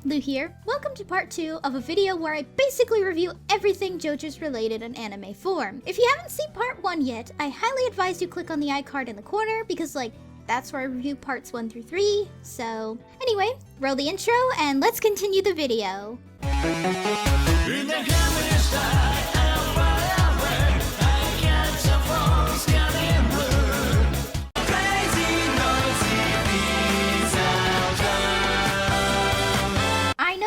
Lou here. Welcome to part 2 of a video where I basically review everything JoJo's related in anime form. If you haven't seen part 1 yet, I highly advise you click on the iCard in the corner because that's where I review parts 1 through 3. So anyway, roll the intro and let's continue the video.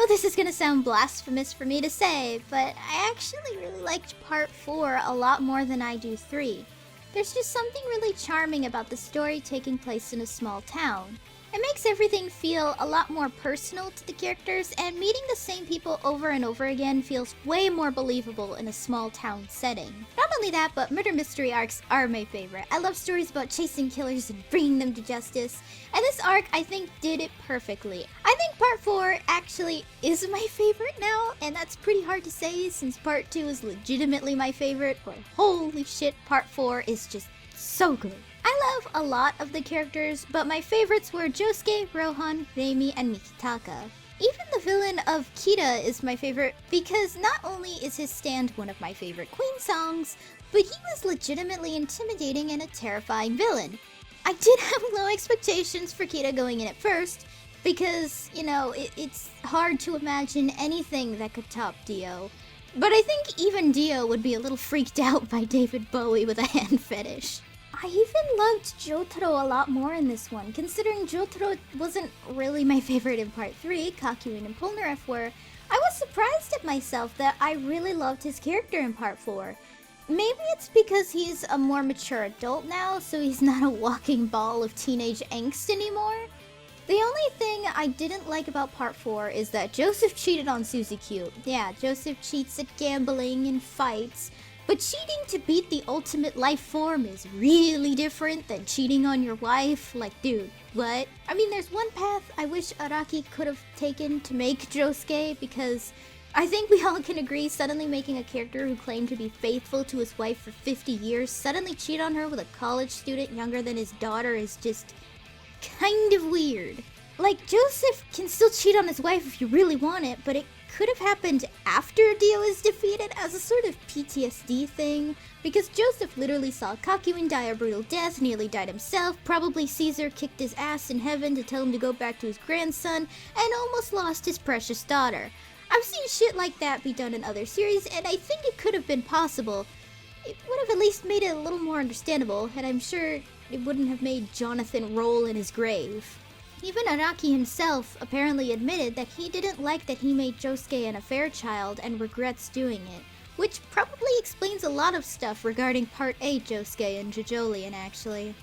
This is gonna sound blasphemous for me to say, but I actually really liked part 4 a lot more than I do 3. There's just something really charming about the story taking place in a small town. It makes everything feel a lot more personal to the characters, and meeting the same people over and over again feels way more believable in a small town setting. Not only that, but murder mystery arcs are my favorite. I love stories about chasing killers and bringing them to justice, and this arc I think did it perfectly. I think part 4 actually is my favorite now, and that's pretty hard to say since part 2 is legitimately my favorite, but holy shit, part 4 is just so good. I love a lot of the characters, but my favorites were Josuke, Rohan, Reimi, and Mikitaka. Even the villain of Kita is my favorite because not only is his stand one of my favorite Queen songs, but he was legitimately intimidating and a terrifying villain. I did have low expectations for Kita going in at first, because, it's hard to imagine anything that could top Dio. But I think even Dio would be a little freaked out by David Bowie with a hand fetish. I even loved Jotaro a lot more in this one, considering Jotaro wasn't really my favorite in part 3, Kakyoin and Polnareff were. I was surprised at myself that I really loved his character in part 4. Maybe it's because he's a more mature adult now, so he's not a walking ball of teenage angst anymore. The only thing I didn't like about part 4 is that Joseph cheated on Suzy Q. Yeah, Joseph cheats at gambling and fights, but cheating to beat the ultimate life form is really different than cheating on your wife. Dude, what? I mean, there's one path I wish Araki could have taken to make Josuke, because I think we all can agree suddenly making a character who claimed to be faithful to his wife for 50 years suddenly cheat on her with a college student younger than his daughter is just kind of weird. Joseph can still cheat on his wife if you really want it, but it could have happened after Dio is defeated as a sort of PTSD thing, because Joseph literally saw Kakyoin die a brutal death, nearly died himself, probably Caesar kicked his ass in heaven to tell him to go back to his grandson, and almost lost his precious daughter. I've seen shit like that be done in other series, and I think it could have been possible. It would have at least made it a little more understandable, and I'm sure it wouldn't have made Jonathan roll in his grave. Even Araki himself apparently admitted that he didn't like that he made Josuke an affair child and regrets doing it, which probably explains a lot of stuff regarding Part 8 Josuke and JoJolion, actually.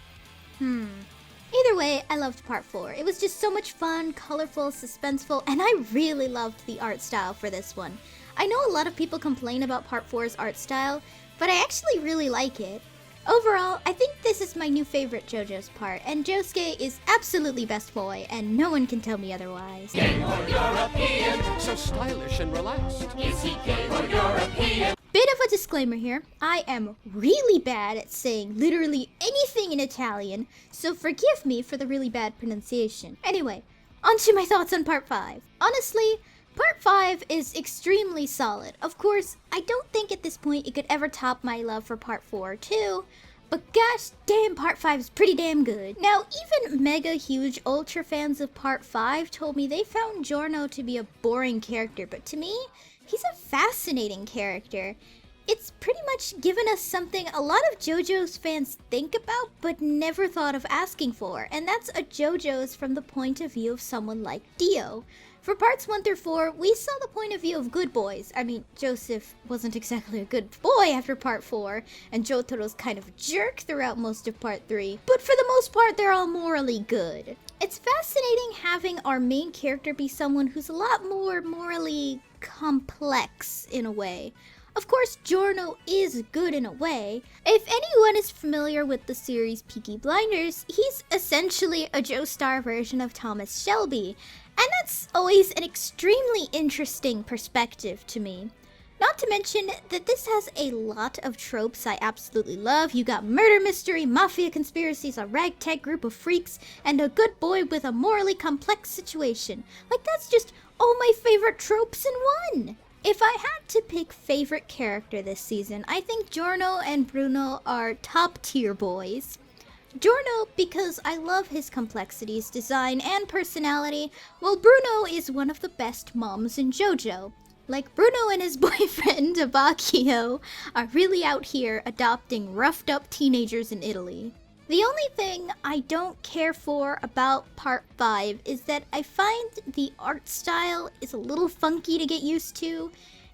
Either way, I loved Part 4. It was just so much fun, colorful, suspenseful, and I really loved the art style for this one. I know a lot of people complain about Part 4's art style, but I actually really like it. Overall, I think this is my new favorite JoJo's part, and Josuke is absolutely best boy, and no one can tell me otherwise. Gay or European, so stylish and relaxed. Is he gay or European? Bit of a disclaimer here, I am really bad at saying literally anything in Italian, so forgive me for the really bad pronunciation. Anyway, on to my thoughts on part 5. Honestly, part 5 is extremely solid. Of course, I don't think at this point it could ever top my love for part 4 too, but gosh damn, part 5 is pretty damn good. Now, even mega huge ultra fans of part 5 told me they found Giorno to be a boring character, but to me, he's a fascinating character. It's pretty much given us something a lot of JoJo's fans think about but never thought of asking for, and that's a JoJo's from the point of view of someone like Dio. For parts 1 through 4, we saw the point of view of good boys. I mean, Joseph wasn't exactly a good boy after part 4, and Jotaro's kind of a jerk throughout most of part 3, but for the most part, they're all morally good. It's fascinating having our main character be someone who's a lot more morally complex in a way. Of course, Giorno is good in a way. If anyone is familiar with the series Peaky Blinders, he's essentially a Joestar version of Thomas Shelby, and that's always an extremely interesting perspective to me. Not to mention that this has a lot of tropes I absolutely love. You got murder mystery, mafia conspiracies, a ragtag group of freaks, and a good boy with a morally complex situation. That's just all my favorite tropes in one! If I had to pick favorite character this season, I think Giorno and Bruno are top tier boys. Giorno because I love his complexities, design, and personality, while Bruno is one of the best moms in JoJo. Like, Bruno and his boyfriend, Abacchio, are really out here adopting roughed up teenagers in Italy. The only thing I don't care for about Part 5 is that I find the art style is a little funky to get used to.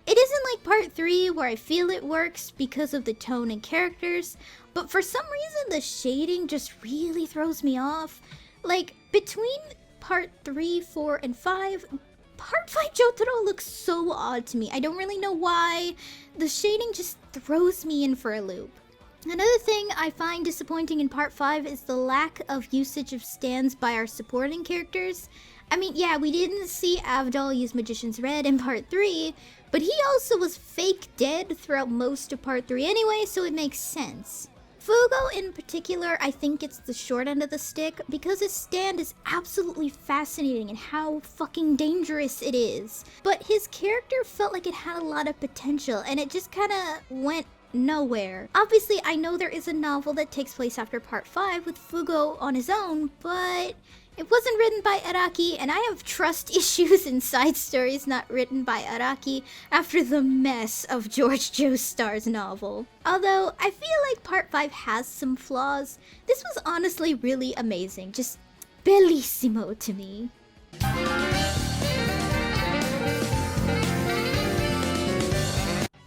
It isn't like Part 3 where I feel it works because of the tone and characters, but for some reason the shading just really throws me off. Like, between Part 3, 4, and 5, Part 5 Jotaro looks so odd to me. I don't really know why. The shading just throws me in for a loop. Another thing I find disappointing in Part 5 is the lack of usage of stands by our supporting characters. I mean, yeah, we didn't see Avdol use Magician's Red in Part 3, but he also was fake dead throughout most of Part 3 anyway, so it makes sense. Fugo in particular, I think it's the short end of the stick because his stand is absolutely fascinating and how fucking dangerous it is. But his character felt like it had a lot of potential and it just kinda went nowhere. Obviously, I know there is a novel that takes place after Part 5 with Fugo on his own, but it wasn't written by Araki, and I have trust issues in side stories not written by Araki after the mess of George Joestar's novel. Although, I feel like Part 5 has some flaws, this was honestly really amazing, just bellissimo to me.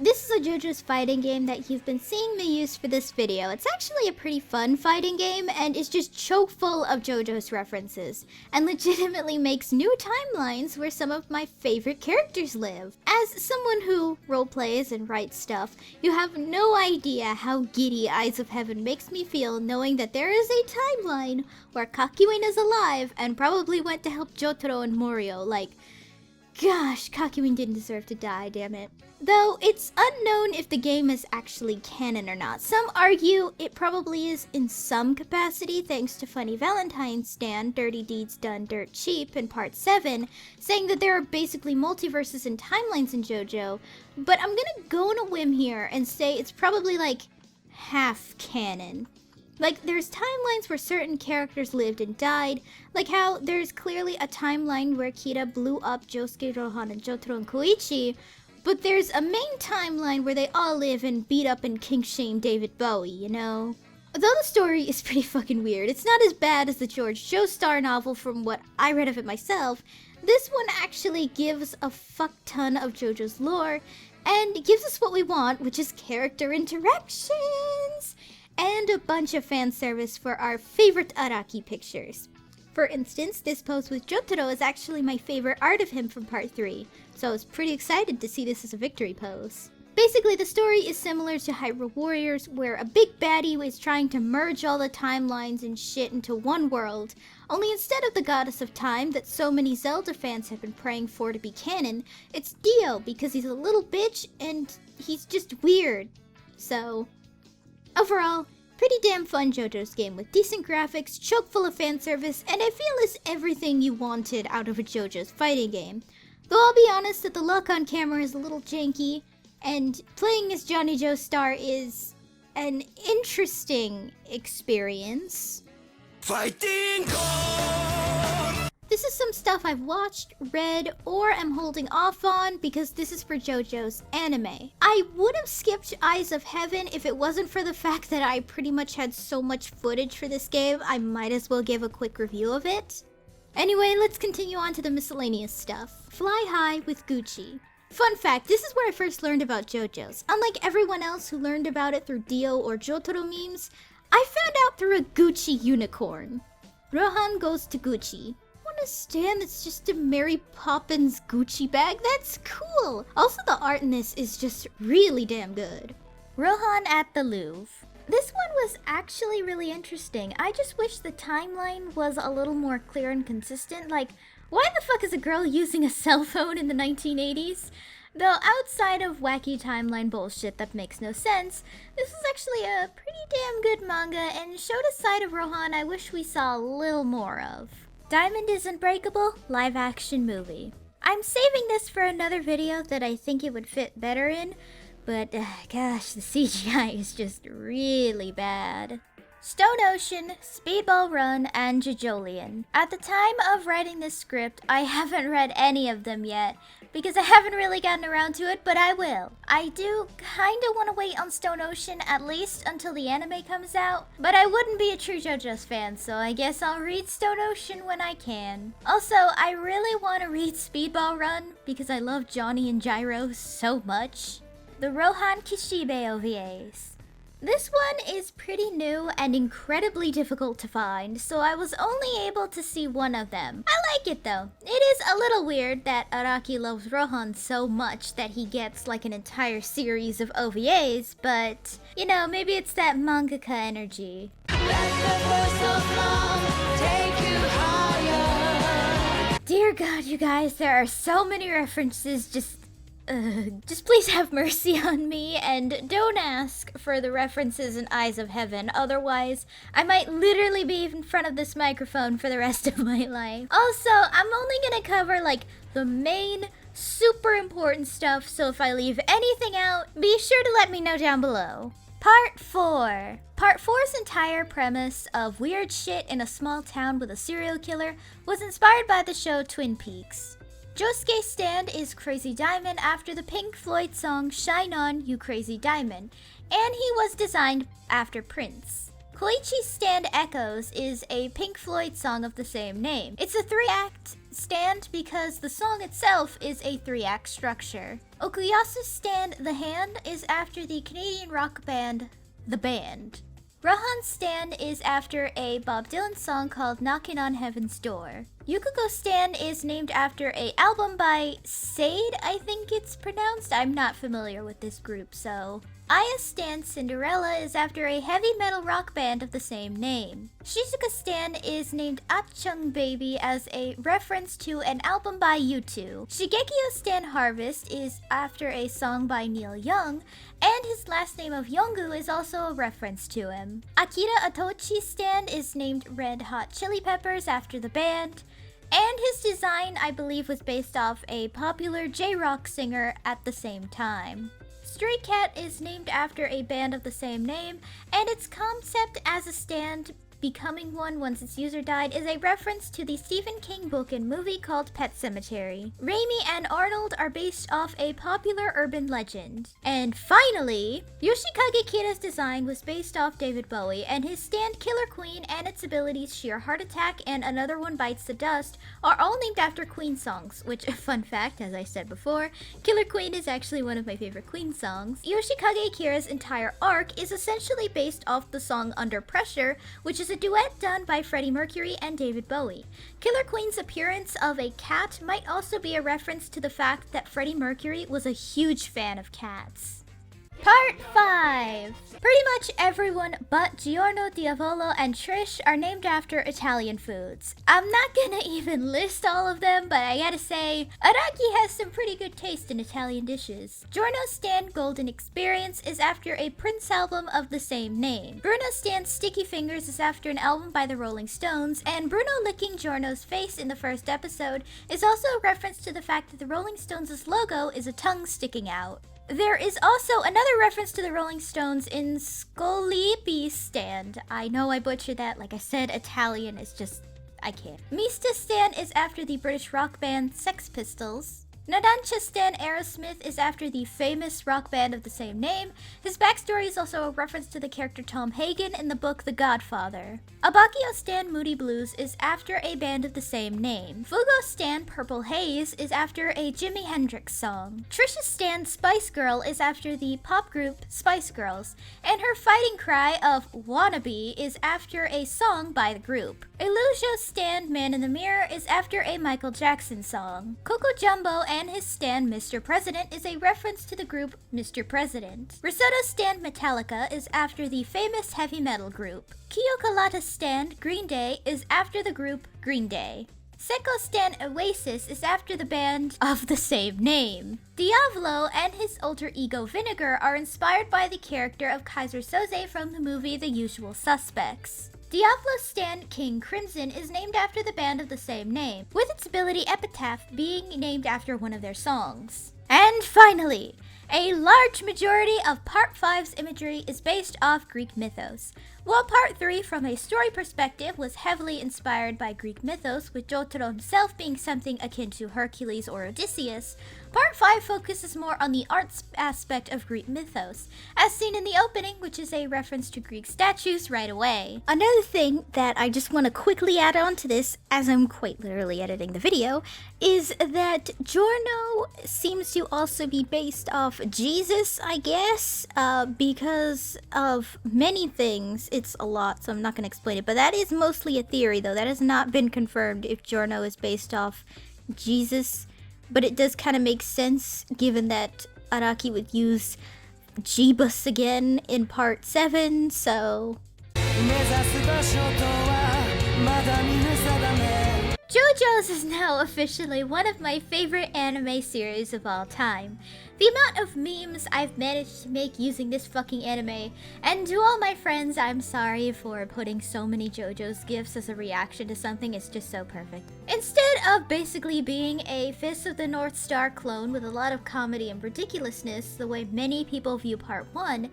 This is a JoJo's fighting game that you've been seeing me use for this video. It's actually a pretty fun fighting game and is just chock full of JoJo's references and legitimately makes new timelines where some of my favorite characters live. As someone who roleplays and writes stuff, you have no idea how giddy Eyes of Heaven makes me feel knowing that there is a timeline where Kakyoin is alive and probably went to help Jotaro and Morio. Like, gosh, Kakyoin didn't deserve to die, damn it. Though it's unknown if the game is actually canon or not. Some argue it probably is in some capacity thanks to Funny Valentine's stand Dirty Deeds Done Dirt Cheap in Part 7, saying that there are basically multiverses and timelines in JoJo, but I'm gonna go on a whim here and say it's probably like half canon. Like, there's timelines where certain characters lived and died, like how there's clearly a timeline where Kira blew up Josuke, Rohan, and Jotaro and Koichi, but there's a main timeline where they all live and beat up and kink shame David Bowie, you know? Although the story is pretty fucking weird, it's not as bad as the George Joestar novel from what I read of it myself. This one actually gives a fuck ton of JoJo's lore, and gives us what we want, which is character interactions! And a bunch of fan service for our favorite Araki pictures. For instance, this pose with Jotaro is actually my favorite art of him from Part 3, so I was pretty excited to see this as a victory pose. Basically, the story is similar to Hyrule Warriors, where a big baddie is trying to merge all the timelines and shit into one world, only instead of the goddess of time that so many Zelda fans have been praying for to be canon, it's Dio because he's a little bitch and he's just weird. So, overall, pretty damn fun JoJo's game with decent graphics, chock full of fan service, and I feel it's everything you wanted out of a JoJo's fighting game. Though I'll be honest that the lock on camera is a little janky, and playing as Johnny Joestar is an interesting experience. Fighting God! This is some stuff I've watched, read, or am holding off on because this is for JoJo's anime. I would have skipped Eyes of Heaven if it wasn't for the fact that I pretty much had so much footage for this game, I might as well give a quick review of it. Anyway, let's continue on to the miscellaneous stuff. Fly High with Gucci. Fun fact, this is where I first learned about JoJo's. Unlike everyone else who learned about it through Dio or Jotaro memes, I found out through a Gucci unicorn. Rohan goes to Gucci. A stand that's just a Mary Poppins Gucci bag? That's cool! Also, the art in this is just really damn good. Rohan at the Louvre. This one was actually really interesting. I just wish the timeline was a little more clear and consistent. Like, why the fuck is a girl using a cell phone in the 1980s? Though outside of wacky timeline bullshit that makes no sense, this was actually a pretty damn good manga and showed a side of Rohan I wish we saw a little more of. Diamond is Unbreakable live action movie. I'm saving this for another video that I think it would fit better in, but gosh, the CGI is just really bad. Stone Ocean, Speedball Run, and JoJolion. At the time of writing this script, I haven't read any of them yet, because I haven't really gotten around to it, but I will. I do kinda want to wait on Stone Ocean at least until the anime comes out, but I wouldn't be a true JoJo's fan, so I guess I'll read Stone Ocean when I can. Also, I really want to read Speedball Run, because I love Johnny and Gyro so much. The Rohan Kishibe OVAs. This one is pretty new and incredibly difficult to find, so I was only able to see one of them. I like it though. It is a little weird that Araki loves Rohan so much that he gets like an entire series of OVAs, but you know, maybe it's that mangaka energy. Dear God, you guys, there are so many references, just please have mercy on me and don't ask for the references in Eyes of Heaven, otherwise I might literally be in front of this microphone for the rest of my life. Also, I'm only gonna cover like the main super important stuff, so if I leave anything out, be sure to let me know down below. Part 4. Part 4's entire premise of weird shit in a small town with a serial killer was inspired by the show Twin Peaks. Josuke's stand is Crazy Diamond after the Pink Floyd song Shine On, You Crazy Diamond, and he was designed after Prince. Koichi's stand Echoes is a Pink Floyd song of the same name. It's a 3-act stand because the song itself is a 3-act structure. Okuyasu's stand The Hand is after the Canadian rock band The Band. Rohan's stand is after a Bob Dylan song called Knockin' on Heaven's Door. Yukuko's stand is named after an album by Sade, I think it's pronounced. I'm not familiar with this group, so. Aya's stand Cinderella is after a heavy metal rock band of the same name. Shizuka's stand is named Achung Baby as a reference to an album by U2. Shigekio's stand Harvest is after a song by Neil Young, and his last name of Yongu is also a reference to him. Akira Atochi's stand is named Red Hot Chili Peppers after the band, and his design, I believe, was based off a popular J-rock singer at the same time. Stray Cat is named after a band of the same name, and its concept as a stand becoming one once its user died is a reference to the Stephen King book and movie called Pet Sematary. Raimi and Arnold are based off a popular urban legend. And finally, Yoshikage Kira's design was based off David Bowie, and his stand Killer Queen and its abilities Sheer Heart Attack and Another One Bites the Dust are all named after Queen songs, which, fun fact, as I said before, Killer Queen is actually one of my favorite Queen songs. Yoshikage Kira's entire arc is essentially based off the song Under Pressure, which is a duet done by Freddie Mercury and David Bowie. Killer Queen's appearance of a cat might also be a reference to the fact that Freddie Mercury was a huge fan of cats. Part 5. Pretty much everyone but Giorno, Diavolo, and Trish are named after Italian foods. I'm not gonna even list all of them, but I gotta say, Araki has some pretty good taste in Italian dishes. Giorno's stand Golden Experience is after a Prince album of the same name. Bruno's stand Sticky Fingers is after an album by the Rolling Stones, and Bruno licking Giorno's face in the first episode is also a reference to the fact that the Rolling Stones' logo is a tongue sticking out. There is also another reference to the Rolling Stones in Scolipi's stand. I know I butchered that. Like I said, Italian is just, I can't. Mista's stand is after the British rock band Sex Pistols. Nadancha's stand Aerosmith is after the famous rock band of the same name. His backstory is also a reference to the character Tom Hagen in the book The Godfather. Abakio's stand Moody Blues is after a band of the same name. Fugo's stand Purple Haze is after a Jimi Hendrix song. Trisha's stand Spice Girl is after the pop group Spice Girls, and her fighting cry of Wannabe is after a song by the group. Illusio's stand Man in the Mirror is after a Michael Jackson song. Coco Jumbo and his stand Mr. President is a reference to the group Mr. President. Risotto's stand Metallica is after the famous heavy metal group. Kiyokalata's stand Green Day is after the group Green Day. Seko's stand Oasis is after the band of the same name. Diavolo and his alter ego Vinegar are inspired by the character of Kaiser Soze from the movie The Usual Suspects. Diablo Stan King Crimson is named after the band of the same name, with its ability Epitaph being named after one of their songs. And finally, a large majority of Part 5's imagery is based off Greek mythos, while Part 3 from a story perspective was heavily inspired by Greek mythos, with Jotaro himself being something akin to Hercules or Odysseus. Part 5 focuses more on the arts aspect of Greek mythos, as seen in the opening, which is a reference to Greek statues right away. Another thing that I just want to quickly add on to this, as I'm quite literally editing the video, is that Giorno seems to also be based off Jesus, I guess, because of many things. It's a lot, so I'm not going to explain it, but that is mostly a theory, though. That has not been confirmed if Giorno is based off Jesus. But it does kind of make sense, given that Araki would use Jeebus again in Part 7, so... JoJo's is now officially one of my favorite anime series of all time. The amount of memes I've managed to make using this fucking anime, and to all my friends, I'm sorry for putting so many JoJo's gifs as a reaction to something. It's just so perfect. Instead of basically being a Fist of the North Star clone with a lot of comedy and ridiculousness the way many people view Part 1,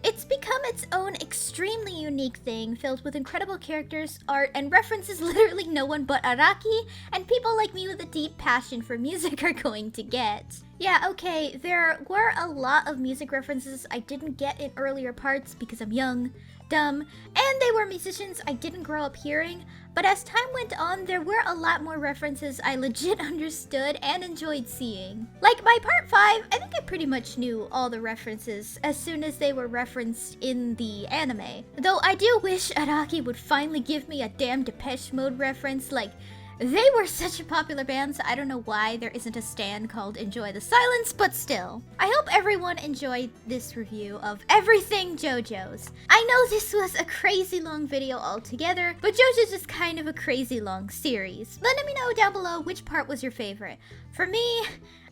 it's become its own extremely unique thing, filled with incredible characters, art, and references literally no one but Araki and people like me with a deep passion for music are going to get. Yeah, okay, there were a lot of music references I didn't get in earlier parts because I'm young, dumb, and they were musicians I didn't grow up hearing, but as time went on, there were a lot more references I legit understood and enjoyed seeing. Like by Part 5, I think I pretty much knew all the references as soon as they were referenced in the anime. Though I do wish Araki would finally give me a damn Depeche Mode reference. Like, they were such a popular band, so I don't know why there isn't a stan called Enjoy the Silence, but still. I hope everyone enjoyed this review of everything JoJo's. I know this was a crazy long video altogether, but JoJo's is kind of a crazy long series. Let me know down below which part was your favorite. For me,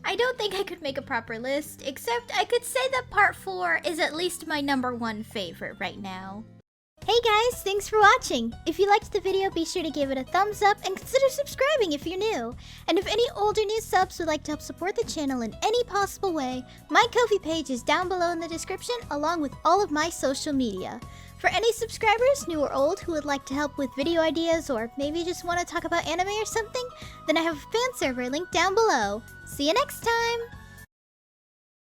I don't think I could make a proper list, except I could say that Part 4 is at least my #1 favorite right now. Hey guys, thanks for watching! If you liked the video, be sure to give it a thumbs up and consider subscribing if you're new. And if any old or new subs would like to help support the channel in any possible way, my Ko-fi page is down below in the description along with all of my social media. For any subscribers, new or old, who would like to help with video ideas or maybe just want to talk about anime or something, then I have a fan server linked down below. See you next time!